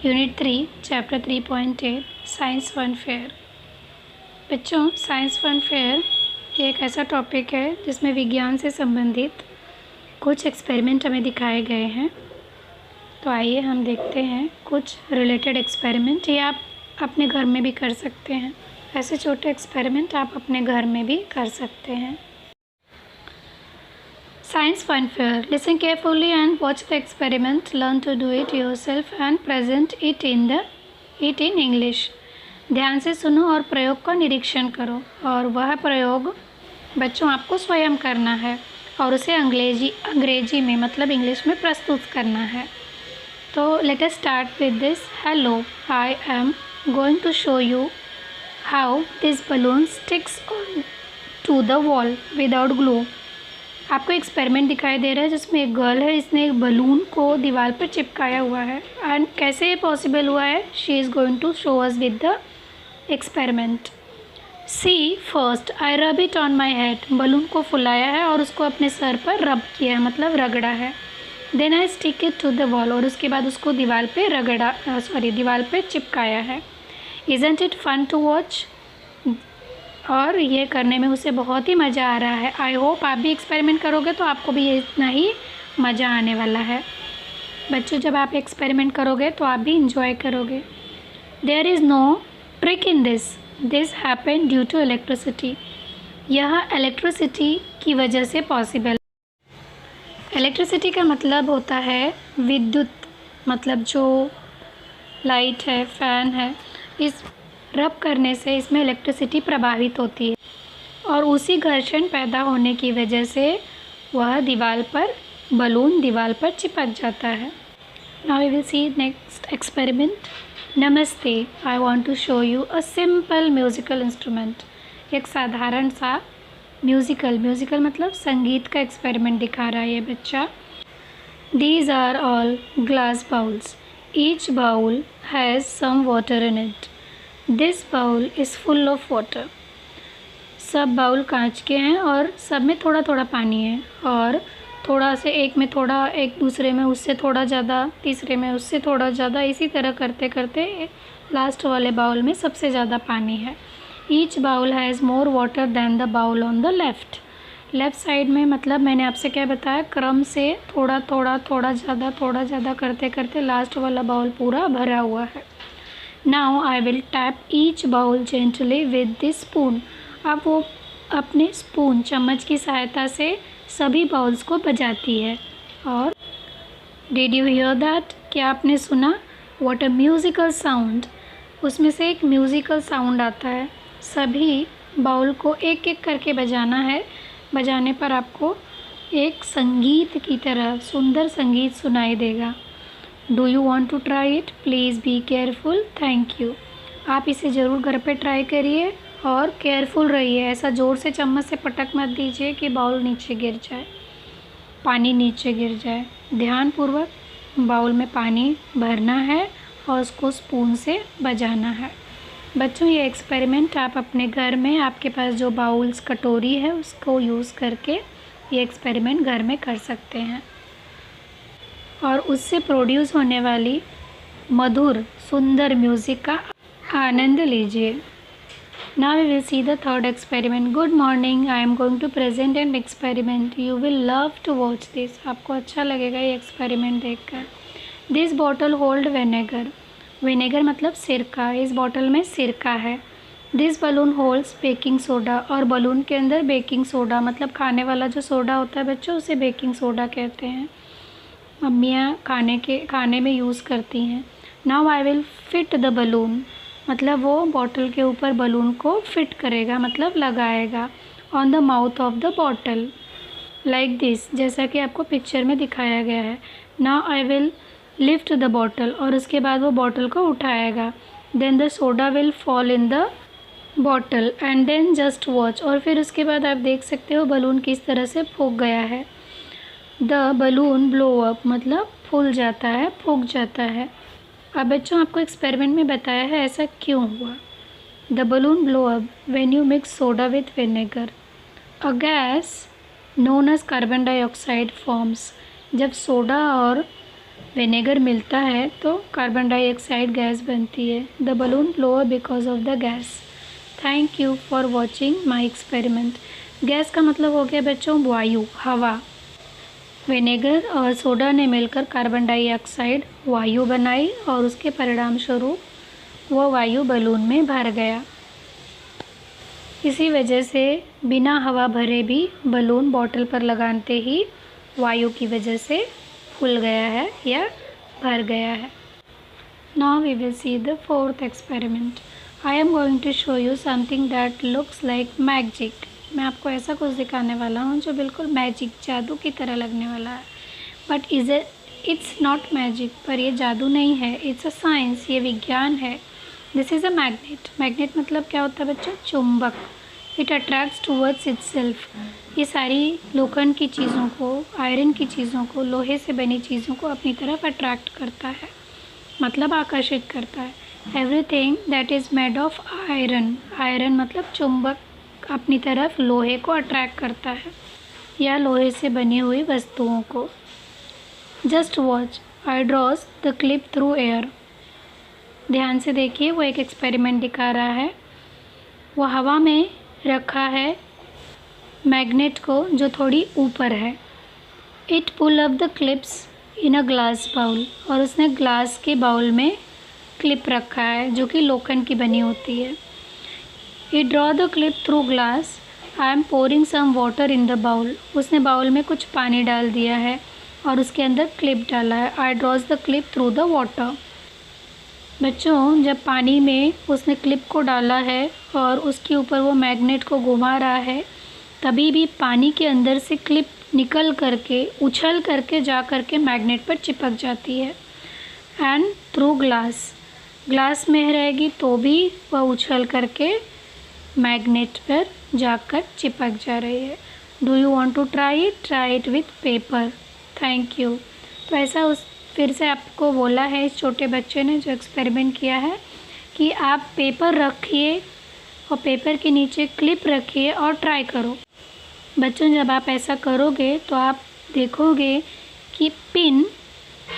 Unit 3 chapter 3.8 science fun fair. बच्चों, science fun fair एक ऐसा टॉपिक है जिसमें विज्ञान से संबंधित कुछ एक्सपेरिमेंट हमें दिखाए गए हैं। तो आइए हम देखते हैं कुछ रिलेटेड एक्सपेरिमेंट। ये आप अपने घर में भी कर सकते हैं। ऐसे छोटे एक्सपेरिमेंट आप अपने घर में भी कर सकते हैं। Science fun fair. Listen carefully and watch the experiment. Learn to do it yourself and present it in English. ध्यान से सुनो और प्रयोग का निरीक्षण करो, और वह प्रयोग बच्चों आपको स्वयं करना है और उसे अंग्रेजी में मतलब इंग्लिश में प्रस्तुत करना है। तो let us start with this. Hello, I am going to show you how this balloon sticks on to the wall without glue. आपको एक्सपेरिमेंट दिखाई दे रहा है जिसमें एक गर्ल है, इसने एक बलून को दीवार पर चिपकाया हुआ है। एंड कैसे ये पॉसिबल हुआ है, she is going to show us with the experiment. See first I rub it on my head. Balloon को फुलाया है और उसको अपने सर पर रब किया है, मतलब रगड़ा है। Then I stick it to the wall, और उसके बाद उसको दीवार पे चिपकाया है। Isn't it fun to watch, और ये करने में उसे बहुत ही मज़ा आ रहा है। आई होप आप भी एक्सपेरिमेंट करोगे तो आपको भी इतना ही मज़ा आने वाला है। बच्चों, जब आप एक्सपेरिमेंट करोगे तो आप भी इंजॉय करोगे। There is no trick in this happen due to electricity. यह इलेक्ट्रिसिटी की वजह से पॉसिबल। इलेक्ट्रिसिटी का मतलब होता है विद्युत, मतलब जो लाइट है, फ़ैन है, इस रब करने से इसमें इलेक्ट्रिसिटी प्रभावित होती है और उसी घर्षण पैदा होने की वजह से वह बलून दीवार पर चिपक जाता है। Now we will see next experiment. नमस्ते, I want to show you a simple musical instrument. एक साधारण सा म्यूज़िकल मतलब संगीत का एक्सपेरिमेंट दिखा रहा है ये बच्चा। These are all glass bowls. Each bowl has some water in it. This bowl is full of water. सब बाउल कांच के हैं और सब में थोड़ा थोड़ा पानी है, और थोड़ा से एक में थोड़ा, एक दूसरे में उससे थोड़ा ज़्यादा, तीसरे में उससे थोड़ा ज़्यादा, इसी तरह करते करते लास्ट वाले बाउल में सबसे ज़्यादा पानी है। Each bowl has more water than the bowl on the left side में, मतलब मैंने आपसे क्या बताया, क्रम से थोड़ा ज़्यादा करते करते लास्ट वाला बाउल पूरा भरा हुआ है। Now I will tap each bowl gently with this spoon. अब वो अपने स्पून चम्मच की सहायता से सभी बाउल्स को बजाती है। और Did you hear that? क्या आपने सुना? What a musical sound. उसमें से एक म्यूज़िकल साउंड आता है। सभी बाउल को एक एक करके बजाना है। बजाने पर आपको एक संगीत की तरह सुंदर संगीत सुनाई देगा। Do you want to try it? Please be careful. Thank you. आप इसे ज़रूर घर पे ट्राई करिए और केयरफुल रहिए। ऐसा ज़ोर से चम्मच से पटक मत दीजिए कि बाउल नीचे गिर जाए, पानी नीचे गिर जाए। ध्यानपूर्वक बाउल में पानी भरना है और उसको स्पून से बजाना है। बच्चों, ये एक्सपेरिमेंट आप अपने घर में, आपके पास जो बाउल्स, कटोरी है, उसको यूज़ करके ये एक्सपेरिमेंट घर में कर सकते हैं और उससे प्रोड्यूस होने वाली मधुर सुंदर म्यूज़िक का आनंद लीजिए। Now we will see the third experiment. Good morning, I am going to present an experiment. You will love to watch this. आपको अच्छा लगेगा ये एक्सपेरिमेंट देखकर। दिस बॉटल होल्ड विनेगर मतलब सिरका। इस बॉटल में सिरका है। This balloon holds baking soda, और बलून के अंदर बेकिंग सोडा मतलब खाने वाला जो सोडा होता है बच्चों, उसे बेकिंग सोडा कहते हैं। मम्मियाँ खाने में यूज़ करती हैं। Now I will fit the balloon, मतलब वो बॉटल के ऊपर बलून को फिट करेगा, मतलब लगाएगा। On the mouth of the bottle like this, जैसा कि आपको पिक्चर में दिखाया गया है। Now I will lift the bottle, और उसके बाद वो बॉटल को उठाएगा। Then the soda will fall in the bottle and then just watch, और फिर उसके बाद आप देख सकते हो बलून किस तरह से फूक गया है। द बलून ब्लो अप मतलब फूल जाता है, फूक जाता है। अब बच्चों, आपको एक्सपेरिमेंट में बताया है ऐसा क्यों हुआ। The balloon blow up when you mix soda with vinegar. A gas known as carbon dioxide forms. जब सोडा और विनेगर मिलता है तो कार्बन डाइऑक्साइड गैस बनती है। The balloon lower because of the gas. Thank you for watching my experiment. Gas का मतलब हो गया बच्चों वायु, हवा। विनेगर और सोडा ने मिलकर कार्बन डाइऑक्साइड वायु बनाई और उसके परिणाम स्वरूप वो वायु बलून में भर गया। इसी वजह से बिना हवा भरे भी बलून बॉटल पर लगाते ही वायु की वजह से फूल गया है या भर गया है। Now we will see the fourth experiment. I am going to show you something that looks like magic. मैं आपको ऐसा कुछ दिखाने वाला हूँ जो बिल्कुल मैजिक, जादू की तरह लगने वाला है। बट इट्स नॉट मैजिक, पर ये जादू नहीं है। इट्स अ साइंस, ये विज्ञान है। This is a magnet. Magnet मतलब क्या होता है बच्चों? चुंबक। It attracts towards itself. ये सारी लोखंड की चीज़ों को, आयरन की चीज़ों को, लोहे से बनी चीज़ों को अपनी तरफ अट्रैक्ट करता है, मतलब आकर्षित करता है। Everything that is made of iron, iron मतलब चुंबक, अपनी तरफ लोहे को अट्रैक्ट करता है या लोहे से बनी हुई वस्तुओं को। Just watch, I draws the clip through air. ध्यान से देखिए, वो एक एक्सपेरिमेंट दिखा रहा है। वो हवा में रखा है मैग्नेट को जो थोड़ी ऊपर है। It pull up the clips in a glass bowl, और उसने ग्लास के बाउल में क्लिप रखा है जो कि लोखंड की बनी होती है। It draw the clip through glass, I am pouring some water in the bowl. उसने बाउल में कुछ पानी डाल दिया है और उसके अंदर क्लिप डाला है। I draws the clip through the water. बच्चों, जब पानी में उसने क्लिप को डाला है और उसके ऊपर वो मैग्नेट को घुमा रहा है, तभी भी पानी के अंदर से क्लिप निकल करके, उछल करके जा करके मैग्नेट पर चिपक जाती है। एंड थ्रू ग्लास, ग्लास में रहेगी तो भी वह उछल करके मैग्नेट पर जाकर चिपक जा रही है। Do you want to try it? Try it with paper. Thank you. तो ऐसा फिर से आपको बोला है इस छोटे बच्चे ने जो एक्सपेरिमेंट किया है कि आप पेपर रखिए और पेपर के नीचे क्लिप रखिए और ट्राई करो। बच्चों, जब आप ऐसा करोगे तो आप देखोगे कि पिन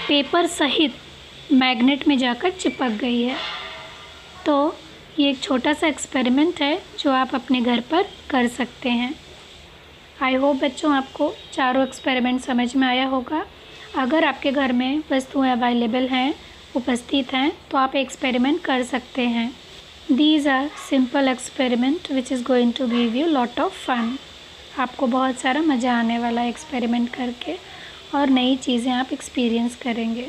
पेपर सहित मैग्नेट में जाकर चिपक गई है। तो ये एक छोटा सा एक्सपेरिमेंट है जो आप अपने घर पर कर सकते हैं। आई होप बच्चों आपको चारों एक्सपेरिमेंट समझ में आया होगा। अगर आपके घर में वस्तुएं अवेलेबल हैं, उपस्थित हैं, तो आप एक्सपेरिमेंट कर सकते हैं। These are simple experiment which is going to give you lot of fun. आपको बहुत सारा मज़ा आने वाला है एक्सपेरिमेंट करके और नई चीज़ें आप एक्सपीरियंस करेंगे।